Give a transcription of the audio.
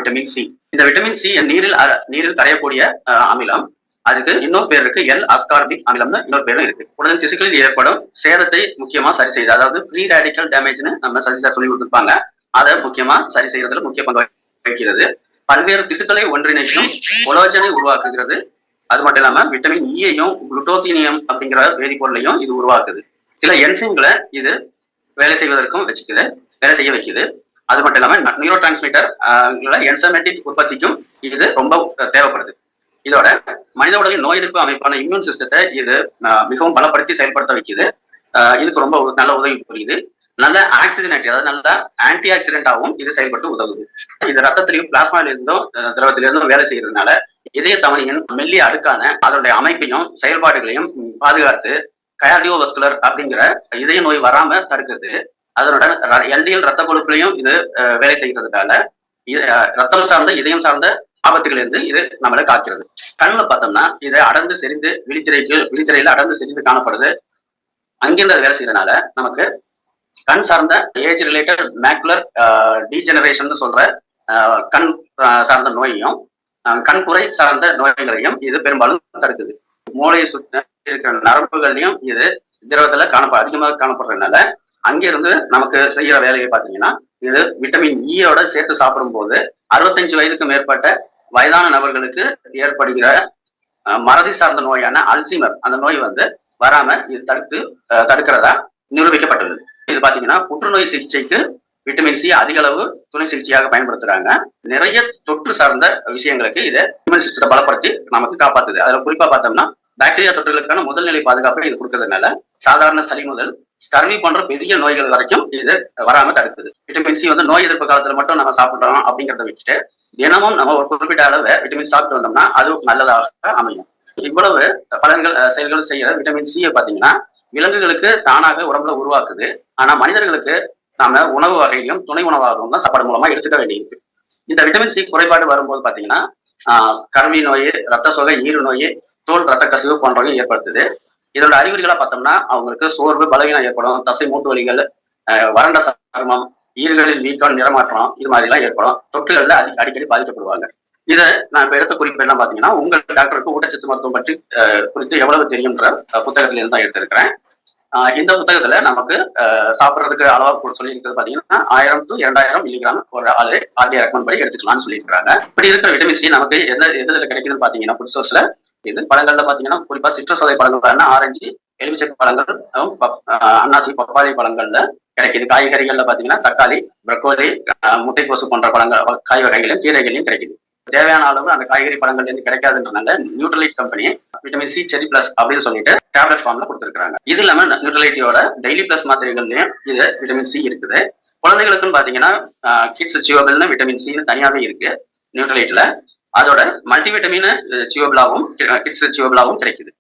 Vitamin C. இந்த vitamin C நீரில் கரையக்கூடிய அமிலம். அதுக்கு இன்னொரு பேர் இருக்கு, எல் அஸ்கார்பிக் அமிலம்னு இன்னொரு பேரும் இருக்கு. குடலின் திசுக்களில் ஏற்படும் சேதத்தை முக்கியமா சரி செய்யுது. அதாவது ஃப்ரீ ரேடிக்கல் டேமேஜ்னு நம்ம சொல்லி கொடுத்துருப்பாங்க. அதை முக்கியமா சரி செய்யறதுல முக்கிய பங்கு வகிக்கிறது. பல்வேறு திசுக்களை ஒன்றிணைக்கும் கொலாஜனை உருவாக்குகிறது. அது மட்டும் இல்லாம விட்டமின் ஈயையும் குளுட்டோத்தீனியம் அப்படிங்கிற வேதிப்பொருளையும் இது உருவாக்குது. சில என்சைம்களை இது வேலை செய்ய வைக்குது. அது மட்டும் இல்லாம நியூரோ டிரான்ஸ்மிட்டர் என்சைமேட்டிக் உற்பத்திக்கும் இது ரொம்ப தேவைப்படுது. இதோட மனித உடலின் நோய் எதிர்ப்பு அமைப்பான இம்யூன் சிஸ்டத்தை இது மிகவும் பலப்படுத்தி செயல்படுத்த வைக்குது. இதுக்கு ரொம்ப நல்ல உதவி புரியுது. நல்ல ஆக்சிஜனேட், அதாவது நல்ல ஆன்டி ஆக்சிடென்டாகவும் இது செயல்பட்டு உதவுது. இது ரத்தத்திலையும் பிளாஸ்மாவில இருந்தும் திரவத்திலிருந்தும் வேலை செய்யறதுனால இதய தமனியின் மெல்லிய அடுக்கான அதனுடைய அமைப்பையும் செயல்பாடுகளையும் பாதுகாத்து கார்டியோவாஸ்குலர் அப்படிங்கிற இதய நோய் வராம தடுக்குது. அதனோட எல்டிஎல் ரத்த கொழுப்புலையும் இது வேலை செய்யறதுனால ரத்தம் சார்ந்த இதயம் சார்ந்த ஆபத்துகள் இருந்து இது நம்மளை காக்கிறது. கண்ணுல பார்த்தோம்னா இது அடர்ந்து செறிந்து விழித்திரையில அடர்ந்து செறிந்து காணப்படுது. அங்கிருந்து வேலை செய்யறதுனால நமக்கு கண் சார்ந்த ஏஜ் ரிலேட்டட் மேக்குலர் டீஜெனரேஷன் சொல்ற கண் சார்ந்த நோயையும் கண் குறை சார்ந்த நோய்களையும் இது பெரும்பாலும் தடுக்குது. மூளையை சுற்றி இருக்கிற நரம்புகள்லையும் இது திரவத்துல அதிகமாக காணப்படுறதுனால அங்கிருந்து நமக்கு செய்யற வேலையை பார்த்தீங்கன்னா இது விட்டமின் ஈயோட சேர்த்து சாப்பிடும் போது 65 வயதுக்கு மேற்பட்ட வயதான நபர்களுக்கு ஏற்படுகிற மறதி சார்ந்த நோயான அல்சீமர் அந்த நோய் வராம இது தடுக்கிறதா நிரூபிக்கப்பட்டுள்ளது. இது பாத்தீங்கன்னா புற்றுநோய் சிகிச்சைக்கு விட்டமின் சி அதிக அளவு துணை சிகிச்சையாக பயன்படுத்துறாங்க. நிறைய தொற்று சார்ந்த விஷயங்களுக்கு இதை இம்யூன் சிஸ்டத்தை பலப்படுத்தி நமக்கு காப்பாத்துது. அதுல குறிப்பா பார்த்தோம்னா பாக்டீரியா தொற்றுகளுக்கான முதல்நிலை பாதுகாப்பை இது கொடுக்கறதுனால சாதாரண சளி முதல் ஸ்கர்வி போன்ற பெரிய நோய்கள் வரைக்கும் இது வராம தடுக்குது. விட்டமின் சி நோய் எதிர்ப்பு காலத்துல மட்டும் நம்ம சாப்பிடுறோம் அப்படிங்கிறத வச்சுட்டு தினமும் நம்ம ஒரு குறிப்பிட்ட அளவு விட்டமின் சாப்பிட்டு வந்தோம்னா அது நல்லதாக அமையும். இவ்வளவு செயல்கள் செய்யற விட்டமின் சியை பாத்தீங்கன்னா விலங்குகளுக்கு தானாக உடம்புல உருவாக்குது. ஆனா மனிதர்களுக்கு நாம உணவு வகையிலும் துணை உணவாகவும் தான் சாப்பாடு மூலமா எடுத்துக்க வேண்டியிருக்கு. இந்த விட்டமின் சி குறைபாடு வரும்போது பாத்தீங்கன்னா கருவி நோய், ரத்த சோகை, ஈறு நோய், தோல் ரத்த கசிவு போன்றவை ஏற்படுத்துது. இதோட அறிகுறிகளா பார்த்தோம்னா அவங்களுக்கு சோர்வு, பலவீனம் ஏற்படும், தசை மூட்டு வலிகள், வறண்ட சருமம், ஈறுகளில் வீக்கம், நிறமாற்றம், இது மாதிரி எல்லாம் ஏற்படும். தொற்றுகள்ல அடிக்கடி பாதிக்கப்படுவாங்க. இதை நான் இப்ப எடுத்த குறிப்பு என்ன பாத்தீங்கன்னா உங்கள் டாக்டருக்கு ஊட்டச்சத்து மருத்துவம் பற்றி குறித்து எவ்வளவு தெரியும்ன்ற புத்தகத்துல இருந்து தான் எடுத்திருக்கிறேன். இந்த புத்தகத்துல நமக்கு சாப்பிட்றதுக்கு அளவா சொல்லி இருக்கிறது பாத்தீங்கன்னா 1000 to 2000 மில்லிகிராம் ஒரு ஆளு ஆர்டிஐ ரெக்கமெண்ட் படி எடுத்துக்கலாம்னு சொல்லியிருக்காங்க. இப்படி இருக்கிற விட்டமின் சி நமக்கு எதுல கிடைக்குதுன்னு பாத்தீங்கன்னா ஃபுட் சோர்ஸ்ல இது பழங்கள்ல பாத்தீங்கன்னா குறிப்பா சிட்ரஸ் வகை பழங்கள் ஆரஞ்சு, எலுமிச்சை பழங்கள், அன்னாசி, பப்பாளி பழங்கள்ல கிடைக்குது. காய்கறிகள்ல பாத்தீங்கன்னா தக்காளி, ப்ரக்கோலி, முட்டைக்கோசு போன்ற பழங்கள் காய் வகைகளையும் கீரைகளையும் கிடைக்குது. தேவையான அளவு அந்த காய்கறி பழங்கள்ல இருந்து கிடைக்காதுன்றதுனால நியூட்ரலைட் கம்பெனி விட்டமின் சி செரி பிளஸ் அப்படின்னு சொல்லிட்டு டேப்லெட் ஃபார்ம்ல கொடுத்துருக்காங்க. இது இல்லாம நியூட்ரலைட்டியோட டெய்லி பிளஸ் மாத்திரைகள்லயும் இது விட்டமின் சி இருக்குது. குழந்தைகளுக்குன்னு பாத்தீங்கன்னா கிட்ஸ் சியோபிள்னு விட்டமின் சி தனியாவே இருக்கு நியூட்ரலைட்ல. அதோட மல்டிவிட்டமின் சியோபிளாவும் கிட்ஸ் சியோபிளாவும் கிடைக்குது.